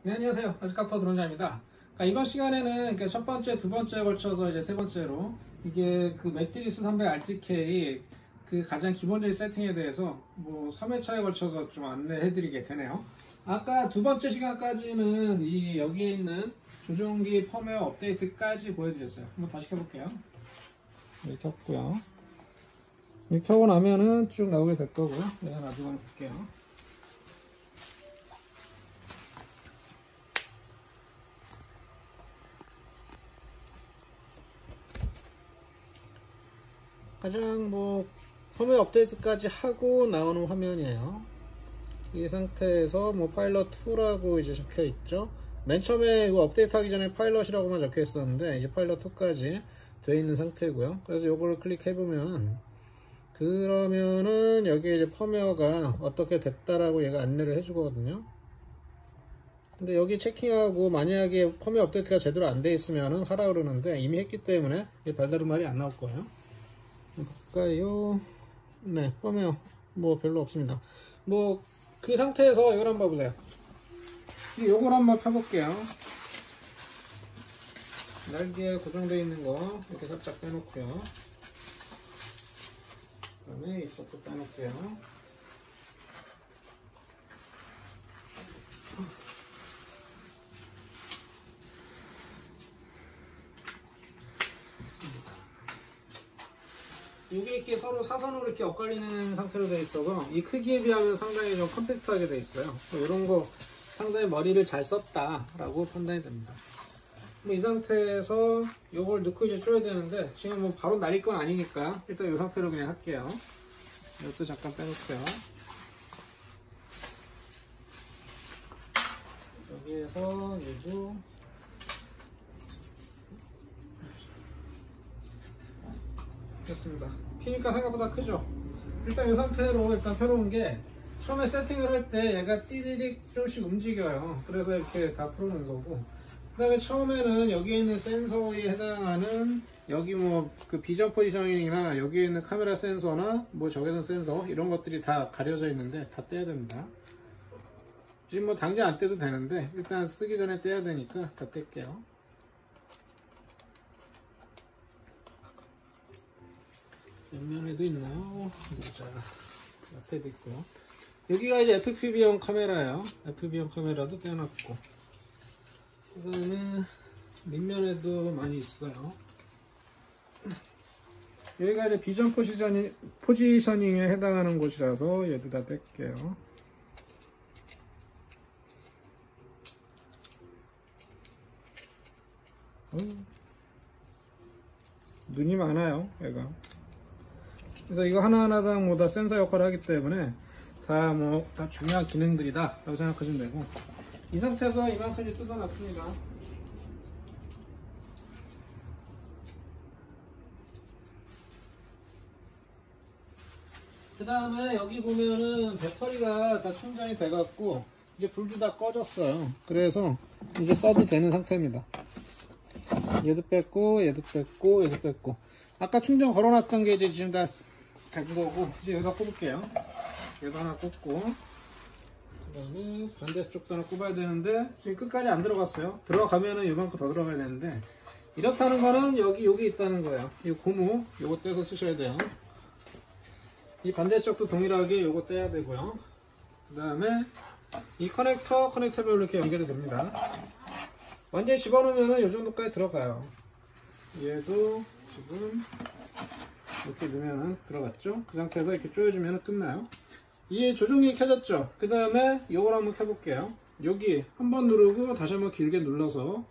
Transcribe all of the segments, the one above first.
네, 안녕하세요. 아즈카파 드론자입니다. 이번 시간에는 첫 번째, 두 번째에 걸쳐서 이제 세 번째로 이게 그 매트리스 300 RTK 그 가장 기본적인 세팅에 대해서 3회차에 걸쳐서 좀 안내해드리게 되네요. 아까 두 번째 시간까지는 이 여기에 있는 조종기 펌웨어 업데이트까지 보여드렸어요. 한번 다시 켜볼게요. 이렇게 켰고요. 이렇게 켜고 나면은 쭉 나오게 될 거고요. 내가 나중에 볼게요. 가장 펌웨어 업데이트까지 하고 나오는 화면이에요. 이 상태에서 파일럿 2라고 이제 적혀 있죠. 맨 처음에 이거 업데이트 하기 전에 파일럿이라고만 적혀 있었는데 이제 파일럿 2까지 되어 있는 상태고요. 그래서 이거를 클릭해 보면 그러면은 여기에 이제 펌웨어가 어떻게 됐다라고 얘가 안내를 해 주거든요. 근데 여기 체킹하고 만약에 펌웨어 업데이트가 제대로 안 돼 있으면은 하라 그러는데 이미 했기 때문에 별다른 말이 안 나올 거예요. 볼까요? 네, 펌웨어 별로 없습니다. 그 상태에서 이걸 한번 봐보세요. 요걸 한번 펴볼게요. 날개에 고정되어 있는 거 이렇게 살짝 빼놓고요. 그 다음에 이쪽도 빼놓고요. 이게 이렇게 서로 사선으로 이렇게 엇갈리는 상태로 되어 있어서 이 크기에 비하면 상당히 좀 컴팩트하게 되어 있어요. 이런 거 상당히 머리를 잘 썼다라고 판단이 됩니다. 이 상태에서 이걸 넣고 이제 쪼야 되는데 지금 바로 날릴 건 아니니까 일단 이 상태로 그냥 할게요. 이것도 잠깐 빼놓고요. 여기에서 얘도 됐습니다. 키니까 생각보다 크죠? 일단 이 상태로 일단 펴놓은 게 처음에 세팅을 할 때 얘가 띠리릭 조금씩 움직여요. 그래서 이렇게 다 풀어놓은 거고, 그 다음에 처음에는 여기에 있는 센서에 해당하는 여기 그 비전 포지셔닝이나 여기에 있는 카메라 센서나 저기는 센서 이런 것들이 다 가려져 있는데 다 떼야 됩니다. 지금 당장 안 떼도 되는데 일단 쓰기 전에 떼야 되니까 다 뗄게요. 옆면에도 있나요? 자, 옆에도 있고요. 여기가 이제 FPV용 카메라예요. FPV용 카메라도 떼어놨고, 그 다음에 밑면에도 많이 있어요. 여기가 이제 비전 포지셔닝에 해당하는 곳이라서 얘도 다 뗄게요. 눈이 많아요, 얘가. 그래서 이거 하나하나당 다 센서 역할을 하기 때문에 다 중요한 기능들이다 라고 생각하시면 되고, 이 상태에서 이만큼 뜯어놨습니다. 그 다음에 여기 보면은 배터리가 다 충전이 돼갖고 이제 불도 다 꺼졌어요. 그래서 이제 써도 되는 상태입니다. 얘도 뺐고 얘도 뺐고 얘도 뺐고, 아까 충전 걸어놨던 게 이제 지금 다 된 거고, 이제 여기다 꼽을게요. 얘도 하나 꼽고, 그 다음에 반대쪽도 하나 꼽아야 되는데 지금 끝까지 안 들어갔어요. 들어가면은 이만큼 더 들어가야 되는데, 이렇다는 거는 여기 있다는 거예요. 이 고무 요거 떼서 쓰셔야 돼요. 이 반대쪽도 동일하게 요거 떼야 되고요. 그 다음에 이 커넥터별로 이렇게 연결이 됩니다. 완전히 집어넣으면 이 정도까지 들어가요. 얘도 지금 이렇게 넣으면 들어갔죠. 그 상태에서 이렇게 조여주면 끝나요. 이 조종기 켜졌죠. 그 다음에 이걸 한번 켜볼게요. 여기 한번 누르고 다시 한번 길게 눌러서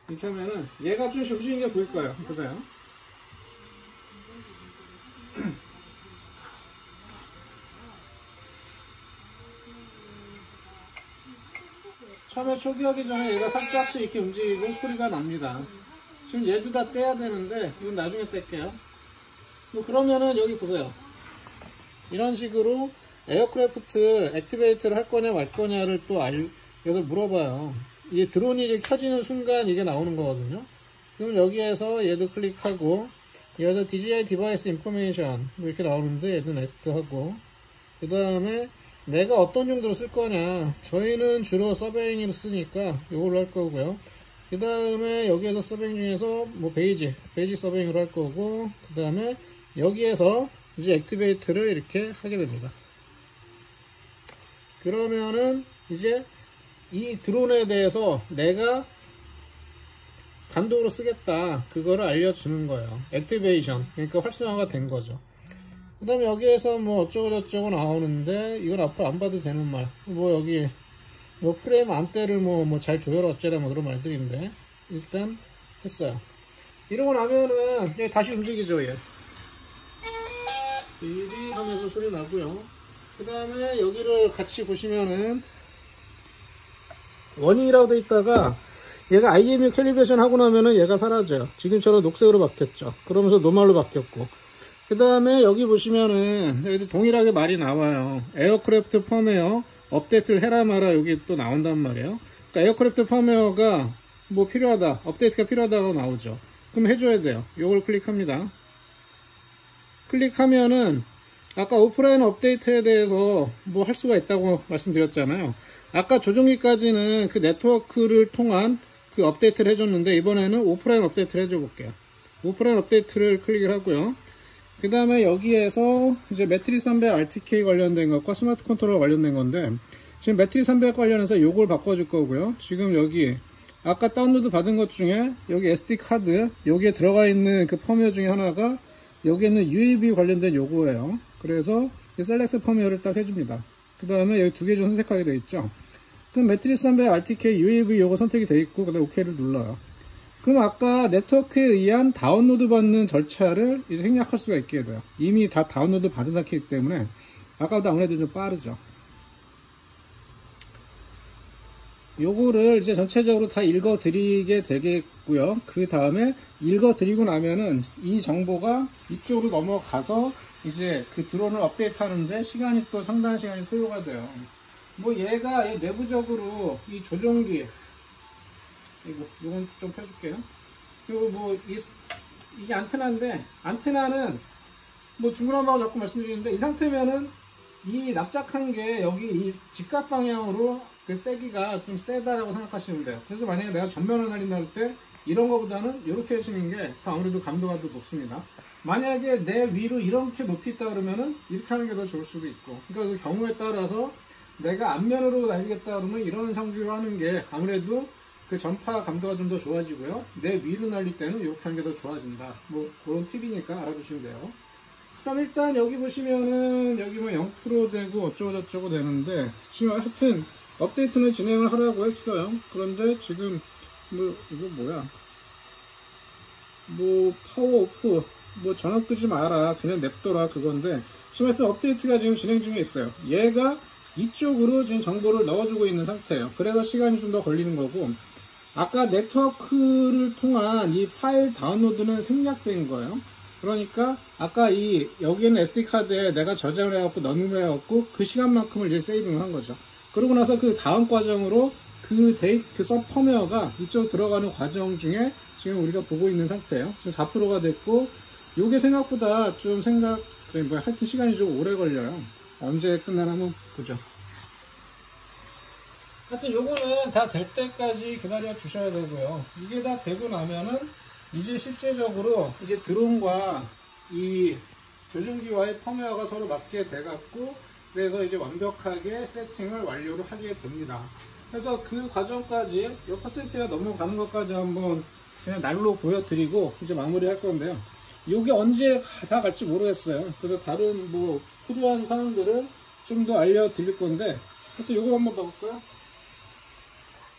이렇게 하면은 얘가 좀 움직이는 게 보일 거예요. 보세요. 처음에 초기화하기 전에 얘가 살짝 이렇게 움직이고 소리가 납니다. 지금 얘도 다 떼야 되는데 이건 나중에 뗄게요. 그러면은 여기 보세요. 이런 식으로 에어크래프트 액티베이트를 할 거냐 말 거냐를 또 여기서 물어봐요. 이게 드론이 이제 켜지는 순간 이게 나오는 거거든요. 그럼 여기에서 얘도 클릭하고, 여기서 DJI 디바이스 인포메이션 이렇게 나오는데 얘도 넥스트 하고, 그 다음에 내가 어떤 용도로 쓸 거냐. 저희는 주로 서베잉으로 쓰니까 이걸로 할 거고요. 그 다음에 여기에서 서베잉 중에서 뭐 베이지 서베잉으로 할 거고, 그 다음에 여기에서 이제 액티베이트를 이렇게 하게 됩니다. 그러면은 이제 이 드론에 대해서 내가 단독으로 쓰겠다, 그거를 알려주는 거예요. 액티베이션, 그러니까 활성화가 된 거죠. 그 다음에 여기에서 뭐 어쩌고저쩌고 나오는데, 이건 앞으로 안 봐도 되는 말, 뭐 여기 뭐 프레임 안대를 뭐 잘 조여라 어쩌라 뭐 그런 말들인데, 일단 했어요. 이러고 나면은 이제 다시 움직이죠. 얘 띠리 하면서 소리 나고요. 그 다음에 여기를 같이 보시면은 워닝이라고 돼 있다가 얘가 IMU 캘리브레이션 하고 나면은 얘가 사라져요. 지금처럼 녹색으로 바뀌었죠. 그러면서 노멀로 바뀌었고, 그 다음에 여기 보시면은 여기 동일하게 말이 나와요. 에어크래프트 펌웨어 업데이트를 해라 마라, 여기 또 나온단 말이에요. 그러니까 에어크래프트 펌웨어가 뭐 필요하다, 업데이트가 필요하다고 나오죠. 그럼 해줘야 돼요. 요걸 클릭합니다. 클릭하면은 아까 오프라인 업데이트에 대해서 뭐 할 수가 있다고 말씀드렸잖아요. 아까 조종기까지는 그 네트워크를 통한 그 업데이트를 해줬는데, 이번에는 오프라인 업데이트를 해줘 볼게요. 오프라인 업데이트를 클릭을 하고요. 그 다음에 여기에서 이제 매트리스 300 RTK 관련된 것과 스마트 컨트롤러 관련된 건데, 지금 매트리스 300 관련해서 요걸 바꿔줄 거고요. 지금 여기 아까 다운로드 받은 것 중에 여기 SD 카드 여기에 들어가 있는 그 펌웨어 중에 하나가 여기 있는 UAV 관련된 요거예요. 그래서 이 셀렉트 펌웨어를 딱 해줍니다. 그 다음에 여기 두 개 좀 선택하게 되어 있죠. 그럼 매트리스 300 RTK UAV 요거 선택이 되어 있고, 그 다음에 OK를 눌러요. 그럼 아까 네트워크에 의한 다운로드 받는 절차를 이제 생략할 수가 있게 돼요. 이미 다 다운로드 받은 상태이기 때문에 아까보다 아무래도 좀 빠르죠. 요거를 이제 전체적으로 다 읽어 드리게 되겠고요. 그 다음에 읽어 드리고 나면은 이 정보가 이쪽으로 넘어가서 이제 그 드론을 업데이트 하는데 시간이 또 상당한 시간이 소요가 돼요. 뭐 얘가 내부적으로 이 조종기, 이건 좀 펴줄게요. 그리고 뭐 이게 안테나인데, 안테나는 뭐 중구난방으로 자꾸 말씀드리는데, 이 상태면은 이 납작한 게 여기 이 직각 방향으로 그 세기가 좀 세다라고 생각하시면 돼요. 그래서 만약에 내가 전면을 날린다 할 때 이런 거보다는 이렇게 하시는 게 더 아무래도 감도가 더 높습니다. 만약에 내 위로 이렇게 높이 있다 그러면은 이렇게 하는 게 더 좋을 수도 있고, 그러니까 그 경우에 따라서 내가 앞면으로 날리겠다 그러면 이런 상태로 하는 게 아무래도 그 전파 감도가 좀 더 좋아지고요. 내 위로 날릴 때는 이렇게 하는 게 더 좋아진다. 뭐 그런 팁이니까 알아두시면 돼요. 그럼 일단 여기 보시면은 여기 뭐 0% 되고 어쩌고저쩌고 되는데, 지금 하여튼 업데이트는 진행을 하라고 했어요. 그런데 지금 뭐 이거 뭐야, 뭐 파워 오프, 뭐 전원 끄지 마라, 그냥 냅둬라, 그건데 지금 하여튼 업데이트가 지금 진행 중에 있어요. 얘가 이쪽으로 지금 정보를 넣어주고 있는 상태예요. 그래서 시간이 좀 더 걸리는 거고, 아까 네트워크를 통한 이 파일 다운로드는 생략된 거예요. 그러니까 아까 여기에는 SD카드에 내가 저장을 해갖고 넣는 해갖고 그 시간만큼을 이제 세이빙을 한 거죠. 그러고 나서 그 다음 과정으로 그 펌웨어가 이쪽 들어가는 과정 중에 지금 우리가 보고 있는 상태예요. 지금 4%가 됐고, 요게 생각보다 좀 하여튼 시간이 좀 오래 걸려요. 언제 끝나나 한번 보죠. 하여튼 요거는 다 될 때까지 기다려 주셔야 되고요. 이게 다 되고 나면은 이제 실제적으로 이제 드론과 이 조종기와의 펌웨어가 서로 맞게 돼갖고, 그래서 이제 완벽하게 세팅을 완료를 하게 됩니다. 그래서 그 과정까지, 요 퍼센트가 넘어가는 것까지 한번 그냥 날로 보여드리고 이제 마무리 할 건데요. 요게 언제 다 갈지 모르겠어요. 그래서 다른 뭐 필요한 사항들은 좀 더 알려드릴 건데, 하여튼 요거 한번 봐볼까요?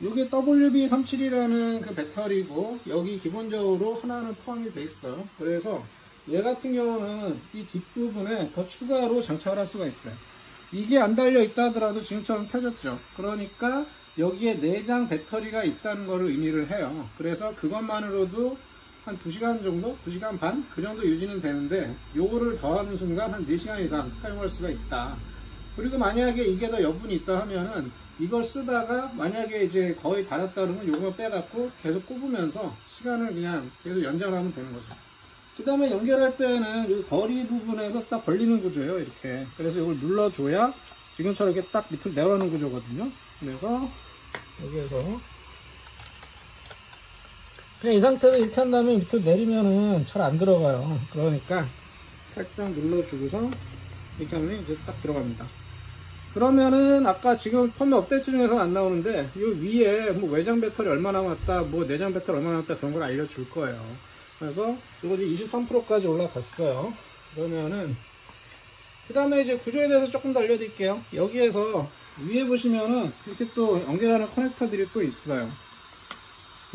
이게 WB37이라는 그 배터리고, 여기 기본적으로 하나는 포함이 돼 있어요. 그래서 얘 같은 경우는 이 뒷부분에 더 추가로 장착을 할 수가 있어요. 이게 안 달려 있다 하더라도 지금처럼 켜졌죠. 그러니까 여기에 4장 배터리가 있다는 것을 의미를 해요. 그래서 그것만으로도 한 2시간 정도? 2시간 반? 그 정도 유지는 되는데, 요거를 더하는 순간 한 4시간 이상 사용할 수가 있다. 그리고 만약에 이게 더 여분이 있다 하면은 이걸 쓰다가 만약에 이제 거의 닳았다 그러면 요거 빼갖고 계속 꼽으면서 시간을 그냥 계속 연장을 하면 되는 거죠. 그 다음에 연결할 때는 이 거리 부분에서 딱 걸리는 구조예요, 이렇게. 그래서 이걸 눌러줘야 지금처럼 이렇게 딱 밑으로 내려가는 구조거든요. 그래서 여기에서 그냥 이 상태로 이렇게 한 다음에 밑으로 내리면은 잘 안 들어가요. 그러니까 살짝 눌러주고서 이렇게 하면 이제 딱 들어갑니다. 그러면은 아까 지금 펌웨어 업데이트 중에서는 안 나오는데 이 위에 뭐 외장 배터리 얼마 남았다, 뭐 내장 배터리 얼마 남았다 그런 걸 알려줄 거예요. 그래서 이거 지금 23%까지 올라갔어요. 그러면은 그 다음에 이제 구조에 대해서 조금 더 알려드릴게요. 여기에서 위에 보시면은 이렇게 또 연결하는 커넥터들이 또 있어요.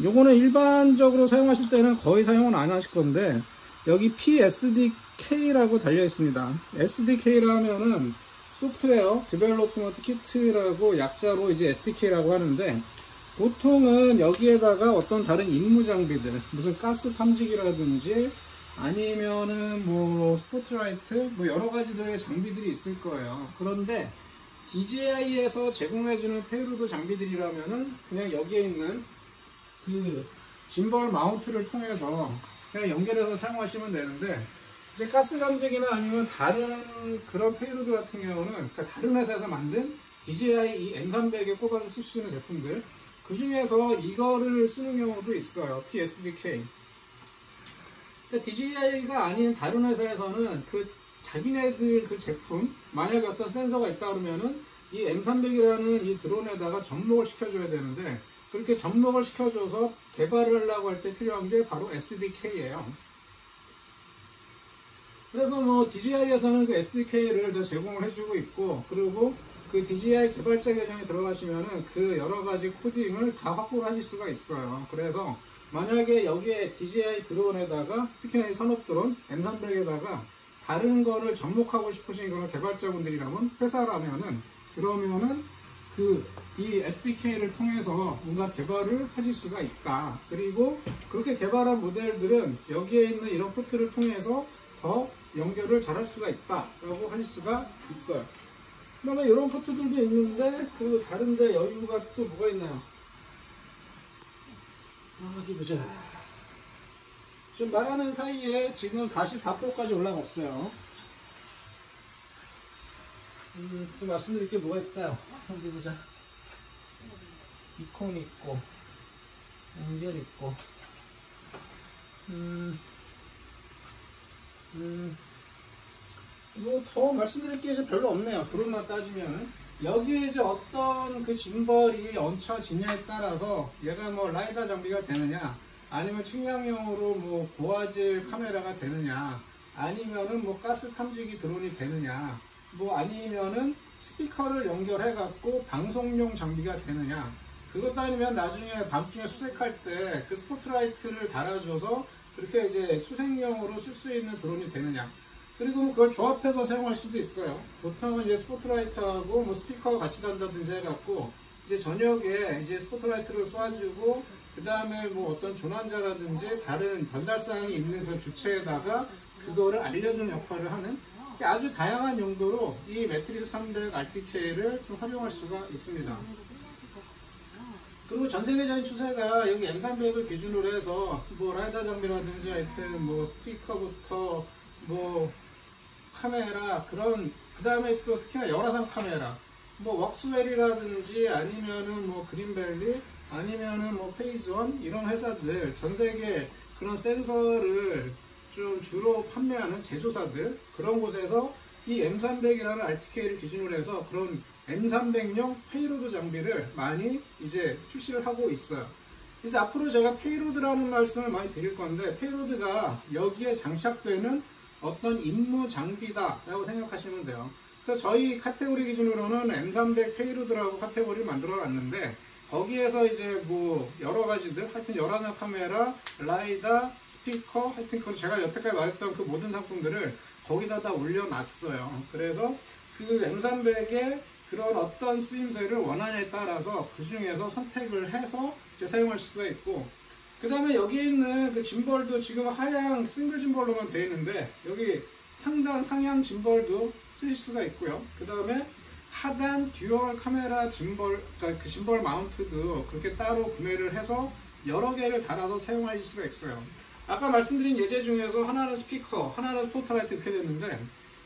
요거는 일반적으로 사용하실 때는 거의 사용은 안 하실 건데 여기 PSDK라고 달려 있습니다. SDK라 하면은 소프트웨어 디벨롭먼트 키트라고 약자로 이제 SDK라고 하는데 보통은 여기에다가 어떤 다른 임무 장비들, 무슨 가스 탐지기라든지 아니면은 뭐 스포트라이트 뭐 여러 가지들의 장비들이 있을 거예요. 그런데 DJI에서 제공해주는 페이로드 장비들이라면은 그냥 여기에 있는 그 짐벌 마운트를 통해서 그냥 연결해서 사용하시면 되는데 이제 가스 감지기나 아니면 다른 그런 페이로드 같은 경우는 그러니까 다른 회사에서 만든 DJI 이 M300에 꼽아서 쓸 수 있는 제품들 그 중에서 이거를 쓰는 경우도 있어요. PSDK. DJI가 아닌 다른 회사에서는 그 자기네들 그 제품 만약에 어떤 센서가 있다 그러면은 이 M300이라는 이 드론에다가 접목을 시켜줘야 되는데 그렇게 접목을 시켜줘서 개발을 하려고 할 때 필요한 게 바로 SDK예요. 그래서 뭐 DJI에서는 그 SDK를 더 제공을 해주고 있고 그리고 그 DJI 개발자 계정에 들어가시면은 그 여러 가지 코딩을 다 확보를 하실 수가 있어요. 그래서 만약에 여기에 DJI 드론에다가 특히나 이 산업 드론 M300에다가 다른 거를 접목하고 싶으신 그런 개발자분들이라면 회사라면은 그러면은 이 SDK를 통해서 뭔가 개발을 하실 수가 있다. 그리고 그렇게 개발한 모델들은 여기에 있는 이런 포트를 통해서 더 연결을 잘 할 수가 있다라고 할 수가 있어요. 그 다음에 이런 포트들도 있는데 그 다른데 여유가 또 뭐가 있나요? 어디 보자. 지금 말하는 사이에 지금 44%까지 올라갔어요. 또 말씀드릴 게 뭐가 있을까요? 어디 보자. 이콘 있고 연결 있고 뭐 더 말씀드릴 게 이제 별로 없네요. 드론만 따지면 여기에 이제 어떤 그 짐벌이 얹혀지냐에 따라서 얘가 뭐 라이다 장비가 되느냐 아니면 측량용으로 뭐 고화질 카메라가 되느냐 아니면은 뭐 가스 탐지기 드론이 되느냐 뭐 아니면은 스피커를 연결해 갖고 방송용 장비가 되느냐 그것도 아니면 나중에 밤중에 수색할 때 그 스포트라이트를 달아줘서 그렇게 이제 수색용으로 쓸 수 있는 드론이 되느냐 그리고 뭐 그걸 조합해서 사용할 수도 있어요. 보통은 이제 스포트라이트하고 뭐 스피커가 같이 단다든지 해갖고 이제 저녁에 이제 스포트라이트를 쏴주고 그 다음에 뭐 어떤 조난자라든지 다른 전달사항이 있는 그 주체에다가 그거를 알려주는 역할을 하는 아주 다양한 용도로 이 매트리스 300 RTK를 좀 활용할 수가 있습니다. 그리고 전 세계적인 추세가 여기 M300을 기준으로 해서 뭐 라이다 장비라든지 하여튼 뭐 스피커부터 뭐 카메라 그런 그 다음에 또 특히나 열화상 카메라 뭐 웍스웰이라든지 아니면은 뭐 그린밸리 아니면은 뭐 페이즈원 이런 회사들 전 세계 그런 센서를 좀 주로 판매하는 제조사들 그런 곳에서 이 M300이라는 RTK를 기준으로 해서 그런 M300용 페이로드 장비를 많이 이제 출시를 하고 있어요. 그래서 앞으로 제가 페이로드라는 말씀을 많이 드릴 건데 페이로드가 여기에 장착되는 어떤 임무 장비다 라고 생각하시면 돼요. 그래서 저희 카테고리 기준으로는 M300 페이로드라고 카테고리를 만들어 놨는데 거기에서 이제 뭐 여러 가지들 하여튼 열화상 카메라, 라이다, 스피커 하여튼 그 제가 여태까지 말했던 그 모든 상품들을 거기다 다 올려놨어요. 그래서 그 M300의 그런 어떤 쓰임새를 원하냐에 따라서 그 중에서 선택을 해서 이제 사용할 수가 있고 그 다음에 여기에 있는 그 짐벌도 지금 하향 싱글 짐벌로만 되어 있는데 여기 상단 상향 짐벌도 쓰실 수가 있고요. 그 다음에 하단 듀얼 카메라 짐벌, 그러니까 그 짐벌 마운트도 그렇게 따로 구매를 해서 여러 개를 달아서 사용하실 수가 있어요. 아까 말씀드린 예제 중에서 하나는 스피커, 하나는 스포트라이트 이렇게 됐는데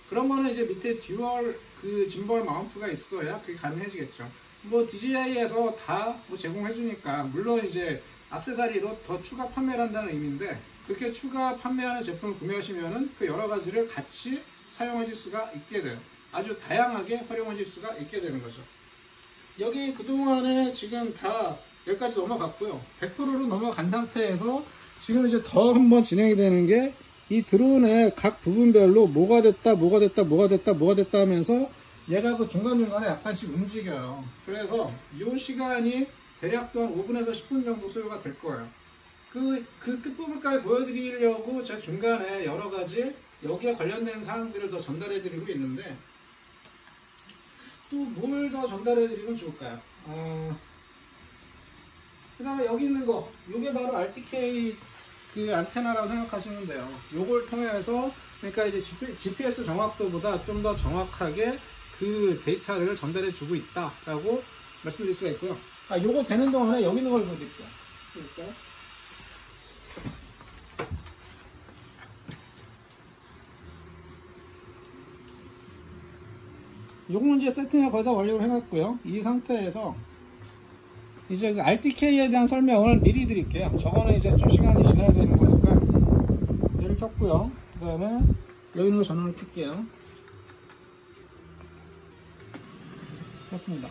그런 거는 이제 밑에 듀얼 그 짐벌 마운트가 있어야 그게 가능해지겠죠. 뭐 DJI에서 다 뭐 제공해주니까, 물론 이제 액세서리로 더 추가 판매를 한다는 의미인데, 그렇게 추가 판매하는 제품을 구매하시면은 그 여러 가지를 같이 사용하실 수가 있게 돼요. 아주 다양하게 활용하실 수가 있게 되는 거죠. 여기 그동안에 지금 다 여기까지 넘어갔고요. 100%로 넘어간 상태에서 지금 이제 더 한번 진행이 되는 게, 이 드론의 각 부분별로 뭐가 됐다, 뭐가 됐다, 뭐가 됐다, 뭐가 됐다 하면서 얘가 그 중간중간에 약간씩 움직여요. 그래서 이 시간이 대략 한 5분에서 10분 정도 소요가 될 거예요. 그 끝부분까지 보여드리려고 제가 중간에 여러 가지 여기에 관련된 사항들을 더 전달해 드리고 있는데, 또 뭘 더 전달해 드리면 좋을까요? 그 다음에 여기 있는 거, 요게 바로 RTK 그 안테나라고 생각하시면 돼요. 요걸 통해서, 그러니까 이제 GPS 정확도보다 좀 더 정확하게 그 데이터를 전달해 주고 있다라고 말씀드릴 수가 있고요. 요거 되는 동안에 여기 있는 걸 보여드릴게요. 볼까요? 요거는 이제 세팅을 거의 다 완료를 해놨고요. 이 상태에서 이제 그 RTK에 대한 설명을 미리 드릴게요. 저거는 이제 좀 시간이 지나야 되는 거니까 얘를 켰고요. 그 다음에 여기 있는 거 전원을 켤게요. 켰습니다.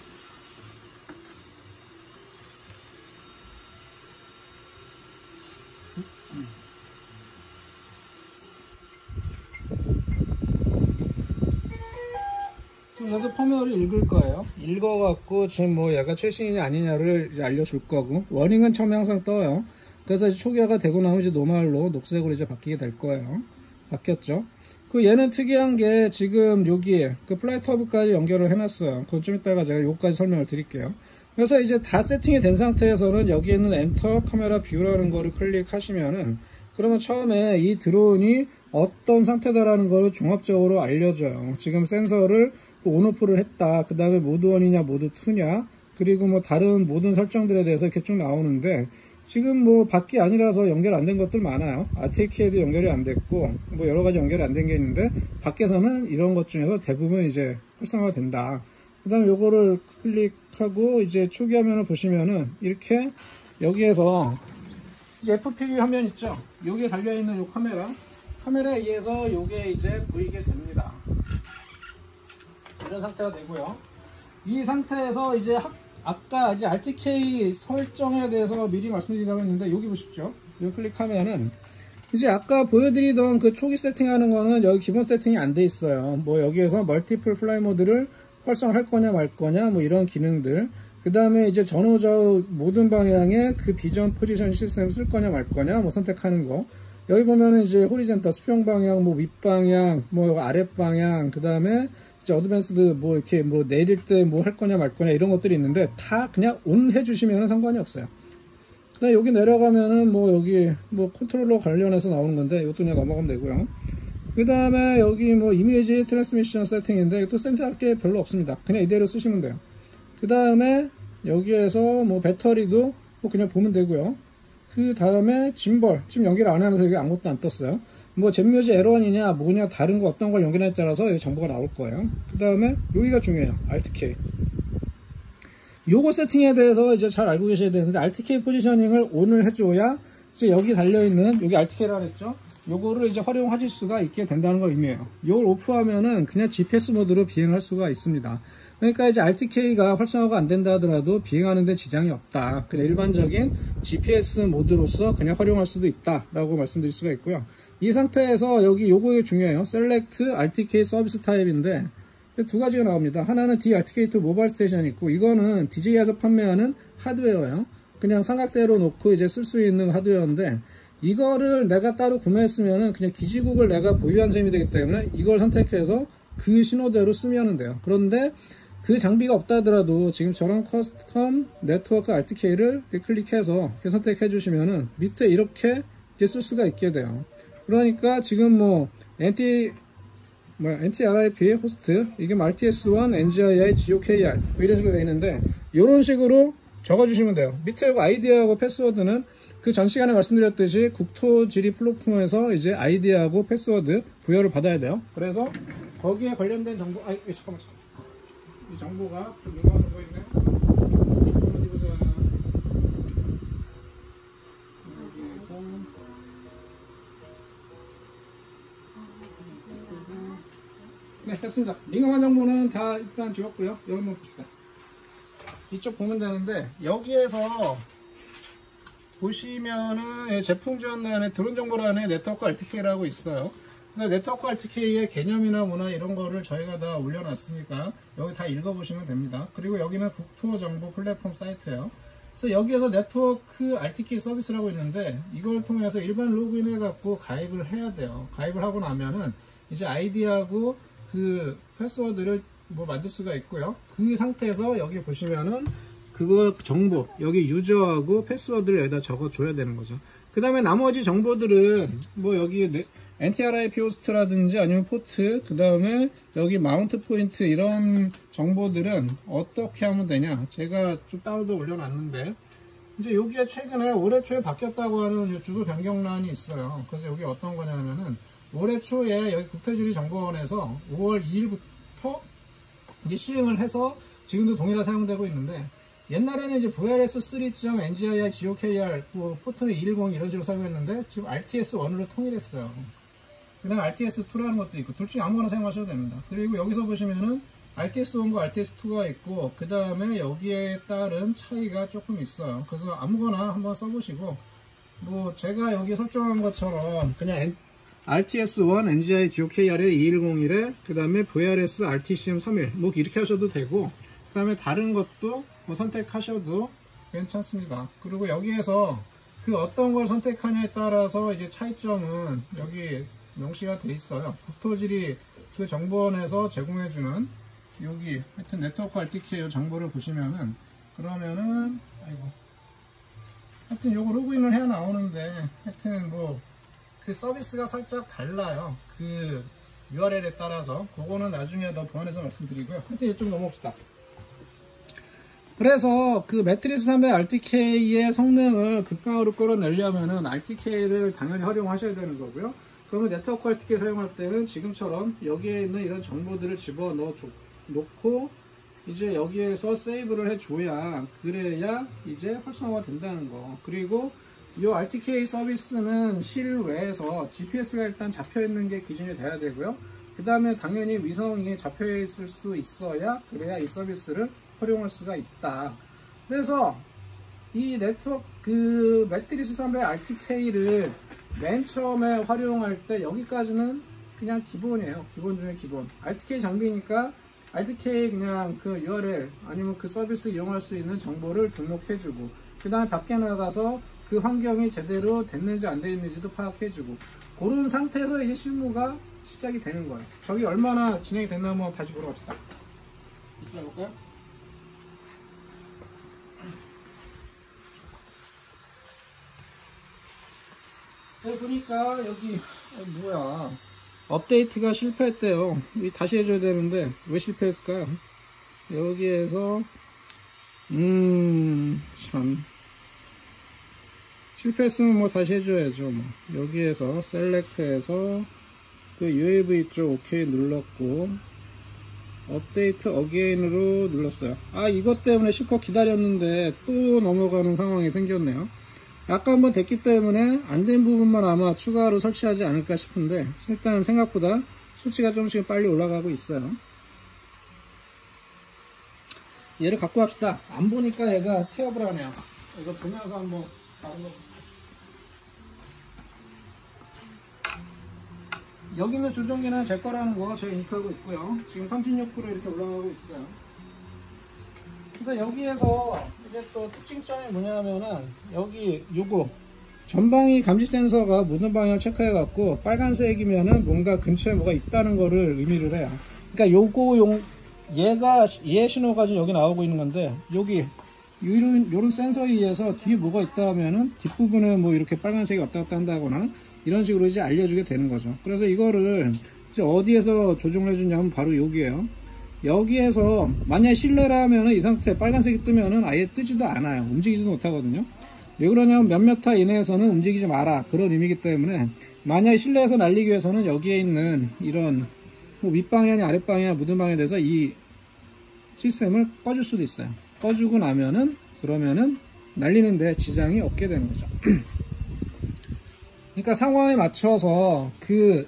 얘도 펌웨어를 읽을 거예요. 읽어갖고 지금 뭐 얘가 최신이냐 아니냐를 이제 알려줄 거고, 워닝은 처음에 항상 떠요. 그래서 이제 초기화가 되고 나면 이제 노멀로 녹색으로 이제 바뀌게 될 거예요. 바뀌었죠. 그 얘는 특이한 게 지금 여기에 그 플라이트 허브까지 연결을 해놨어요. 그건 좀 이따가 제가 요까지 설명을 드릴게요. 그래서 이제 다 세팅이 된 상태에서는 여기에 있는 엔터 카메라 뷰라는 거를 클릭하시면은, 그러면 처음에 이 드론이 어떤 상태다라는 거를 종합적으로 알려줘요. 지금 센서를 온오프를 했다, 그 다음에 모드 1이냐 모드 2냐, 그리고 뭐 다른 모든 설정들에 대해서 이렇게 쭉 나오는데, 지금 뭐 밖이 아니라서 연결 안 된 것들 많아요. RTK도 연결이 안 됐고 뭐 여러 가지 연결이 안 된 게 있는데, 밖에서는 이런 것 중에서 대부분 이제 활성화가 된다. 그 다음에 요거를 클릭하고 이제 초기 화면을 보시면은 이렇게 여기에서 이제 FPV 화면 있죠. 여기에 달려있는 요 카메라에 의해서 요게 이제 보이게 됩니다. 이런 상태가 되고요. 이 상태에서 이제 아까 이제 RTK 설정에 대해서 미리 말씀드리려고 했는데, 여기 보십시오. 여기 클릭하면은 이제 아까 보여드리던 그 초기 세팅하는 거는 여기 기본 세팅이 안 돼 있어요. 뭐 여기에서 멀티플 플라이 모드를 활성화할 거냐 말 거냐 뭐 이런 기능들, 그 다음에 이제 전후좌우 모든 방향에 그 비전 포지션 시스템 쓸 거냐 말 거냐 뭐 선택하는 거, 여기 보면은 이제 호리젠탈 수평 방향, 뭐 윗방향, 뭐 아랫 방향, 그 다음에 이제 어드밴스드 뭐 이렇게 뭐 내릴 때 뭐 할 거냐 말 거냐 이런 것들이 있는데, 다 그냥 온 해주시면 상관이 없어요. 그다음에 여기 내려가면은 뭐 여기 뭐 컨트롤러 관련해서 나오는 건데 이것도 그냥 넘어가면 되고요. 그 다음에 여기 뭐 이미지 트랜스미션 세팅인데 또 센터할 게 별로 없습니다. 그냥 이대로 쓰시면 돼요. 그 다음에 여기에서 뭐 배터리도 뭐 그냥 보면 되고요. 그 다음에 짐벌, 지금 연결 안 하면서 여기 아무것도 안 떴어요. 뭐 젠뮤즈 L1이냐 뭐냐 다른 거 어떤 걸 연결했냐에 따라서 여기 정보가 나올 거예요. 그 다음에 여기가 중요해요. RTK. 요거 세팅에 대해서 이제 잘 알고 계셔야 되는데, RTK 포지셔닝을 ON을 해줘야 이제 여기 달려있는 여기 RTK라고 했죠. 요거를 이제 활용하실 수가 있게 된다는 거 의미해요. 요걸 오프하면은 그냥 GPS 모드로 비행할 수가 있습니다. 그러니까 이제 RTK가 활성화가 안 된다 하더라도 비행하는데 지장이 없다. 그냥 일반적인 GPS 모드로서 그냥 활용할 수도 있다라고 말씀드릴 수가 있고요. 이 상태에서 여기 요거 중요해요. Select RTK 서비스 타입인데 두 가지가 나옵니다. 하나는 DRTK2 모바일 스테이션이 있고, 이거는 DJI에서 판매하는 하드웨어예요. 그냥 삼각대로 놓고 이제 쓸 수 있는 하드웨어인데, 이거를 내가 따로 구매했으면은 그냥 기지국을 내가 보유한 셈이 되기 때문에 이걸 선택해서 그 신호대로 쓰면 돼요. 그런데 그 장비가 없다 하더라도 지금처럼 커스텀 네트워크 RTK를 클릭해서 선택해 주시면은 밑에 이렇게 쓸 수가 있게 돼요. 그러니까 지금 뭐 NTRIP 호스트, 이게 RTS1, NGII, GOKR 뭐 이런 식으로 되어 있는데, 이런 식으로 적어주시면 돼요. 밑에 아이디하고 패스워드는 그 전 시간에 말씀드렸듯이 국토지리 플랫폼에서 이제 아이디하고 패스워드 부여를 받아야 돼요. 그래서 거기에 관련된 정보, 잠깐만. 이 정보가 좀 민감한 거 있네. 어디 보자. 여기에서 네, 됐습니다. 민감한 정보는 다 일단 지웠고요. 여기 한번 봅시다. 이쪽 보면 되는데, 여기에서 보시면은 제품 지원란에 드론 정보란에 네트워크 RTK라고 있어요. 그래서 네트워크 RTK의 개념이나 뭐나 이런 거를 저희가 다 올려놨으니까 여기 다 읽어보시면 됩니다. 그리고 여기는 국토정보 플랫폼 사이트예요. 그래서 여기에서 네트워크 RTK 서비스라고 있는데, 이걸 통해서 일반 로그인 해갖고 가입을 해야 돼요. 가입을 하고 나면은 이제 아이디하고 그 패스워드를 뭐 만들 수가 있고요. 그 상태에서 여기 보시면은 그거 정보, 여기 유저하고 패스워드를 여기다 적어 줘야 되는 거죠. 그 다음에 나머지 정보들은 뭐 여기 NTRIP 호스트라든지 아니면 포트, 그 다음에 여기 마운트 포인트 이런 정보들은 어떻게 하면 되냐, 제가 좀 따로 올려놨는데, 이제 여기에 최근에 올해 초에 바뀌었다고 하는 주소 변경란이 있어요. 그래서 여기 어떤 거냐면은 올해 초에 여기 국토지리정보원에서 5월 2일부터 이제 시행을 해서 지금도 동일하게 사용되고 있는데, 옛날에는 이제 VRS3.NGIR, GOKR, 뭐 포트는 210 이런 식으로 사용했는데 지금 RTS1으로 통일했어요. 그 다음에 RTS2라는 것도 있고, 둘 중에 아무거나 사용하셔도 됩니다. 그리고 여기서 보시면은 RTS1과 RTS2가 있고, 그 다음에 여기에 따른 차이가 조금 있어요. 그래서 아무거나 한번 써보시고, 뭐 제가 여기 설정한 것처럼 그냥 RTS1, NGI, GOKR에 2101에 그 다음에 VRS, RTCM31 뭐 이렇게 하셔도 되고, 그 다음에 다른 것도 뭐 선택하셔도 괜찮습니다. 그리고 여기에서 그 어떤 걸 선택하냐에 따라서 이제 차이점은 여기 명시가 돼 있어요. 국토지리 그 정보원에서 제공해주는 여기 하여튼 네트워크 RTK 정보를 보시면은, 그러면은 하여튼 요거 로그인을 해야 나오는데, 하여튼 뭐 그 서비스가 살짝 달라요. 그 URL에 따라서. 그거는 나중에 더 보완해서 말씀드리고요. 하여튼 이제 좀 넘어갑시다. 그래서 그 매트리스 300 RTK의 성능을 극강으로 끌어내려면은 RTK를 당연히 활용하셔야 되는 거고요. 그러면 네트워크 RTK 사용할 때는 지금처럼 여기에 있는 이런 정보들을 집어넣어 놓고 이제 여기에서 세이브를 해줘야, 그래야 이제 활성화가 된다는 거. 그리고 이 RTK 서비스는 실외에서 GPS가 일단 잡혀있는 게 기준이 돼야 되고요. 그 다음에 당연히 위성이 잡혀있을 수 있어야, 그래야 이 서비스를 활용할 수가 있다. 그래서 이 네트워크 그 매트리스 300 RTK를 맨 처음에 활용할 때 여기까지는 그냥 기본이에요. 기본 중에 기본. RTK 장비니까 RTK 그냥 그 URL 아니면 그 서비스 이용할 수 있는 정보를 등록해주고, 그 다음에 밖에 나가서 그 환경이 제대로 됐는지 안 됐는지도 파악해주고, 그런 상태에서 이제 실무가 시작이 되는 거예요. 저기 얼마나 진행이 됐나 한번 다시 보러 갑시다. 이쪽에 볼까요? 여기 보니까 여기 뭐야, 업데이트가 실패했대요. 다시 해줘야 되는데 왜 실패했을까요? 여기에서 참 실패했으면 뭐 다시 해줘야죠. 뭐. 여기에서 셀렉트해서 그 UAV 쪽 OK 눌렀고, 업데이트 어게인으로 눌렀어요. 아, 이것 때문에 실컷 기다렸는데 또 넘어가는 상황이 생겼네요. 아까 한번 됐기 때문에 안 된 부분만 아마 추가로 설치하지 않을까 싶은데, 일단 생각보다 수치가 조금씩 빨리 올라가고 있어요. 얘를 갖고 합시다. 안 보니까 얘가 태업을 하네요. 그래서 보면서 한번 다른 거. 여기 있는 조종기는 제 거라는 거 제가 인식하고 있고요. 지금 36% 이렇게 올라가고 있어요. 그래서 여기에서 이제 또 특징점이 뭐냐면은, 여기 요거 전방위 감지 센서가 모든 방향을 체크해 갖고 빨간색이면은 뭔가 근처에 뭐가 있다는 거를 의미를 해요. 그러니까 얘 신호가 지금 여기 나오고 있는 건데, 여기 요런 센서에 의해서 뒤에 뭐가 있다 하면은 뒷부분에 뭐 이렇게 빨간색이 왔다 갔다 한다거나 이런 식으로 이제 알려주게 되는 거죠. 그래서 이거를 이제 어디에서 조정을 해주냐면 바로 여기에요. 여기에서 만약에 실내라면 이 상태 빨간색이 뜨면은 아예 뜨지도 않아요. 움직이지도 못하거든요. 왜 그러냐면 몇몇 타 이내에서는 움직이지 마라, 그런 의미이기 때문에, 만약에 실내에서 날리기 위해서는 여기에 있는 이런 뭐 윗방향이 아랫방향 모든 방향에 대해서 이 시스템을 꺼줄 수도 있어요. 꺼주고 나면은 그러면은 날리는데 지장이 없게 되는 거죠. 그러니까 상황에 맞춰서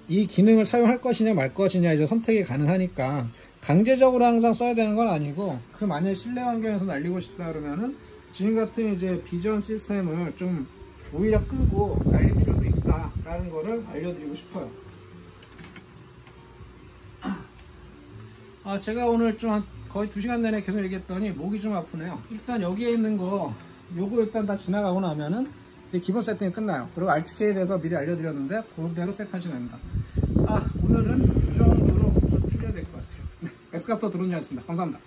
이 기능을 사용할 것이냐 말 것이냐 이제 선택이 가능하니까 강제적으로 항상 써야 되는 건 아니고, 만약 실내 환경에서 날리고 싶다 그러면은 지금 같은 이제 비전 시스템을 좀 오히려 끄고 날릴 필요도 있다라는 거를 알려드리고 싶어요. 제가 오늘 좀 거의 2시간 내내 계속 얘기했더니 목이 좀 아프네요. 일단 여기에 있는 거 요거 일단 다 지나가고 나면은 기본 세팅이 끝나요. 그리고 RTK에 대해서 미리 알려드렸는데 그대로 세팅하시면 됩니다. 오늘은 이 정도로 좀 줄여야 될 것 같아요. 엑스캅터 드론이었습니다. 감사합니다.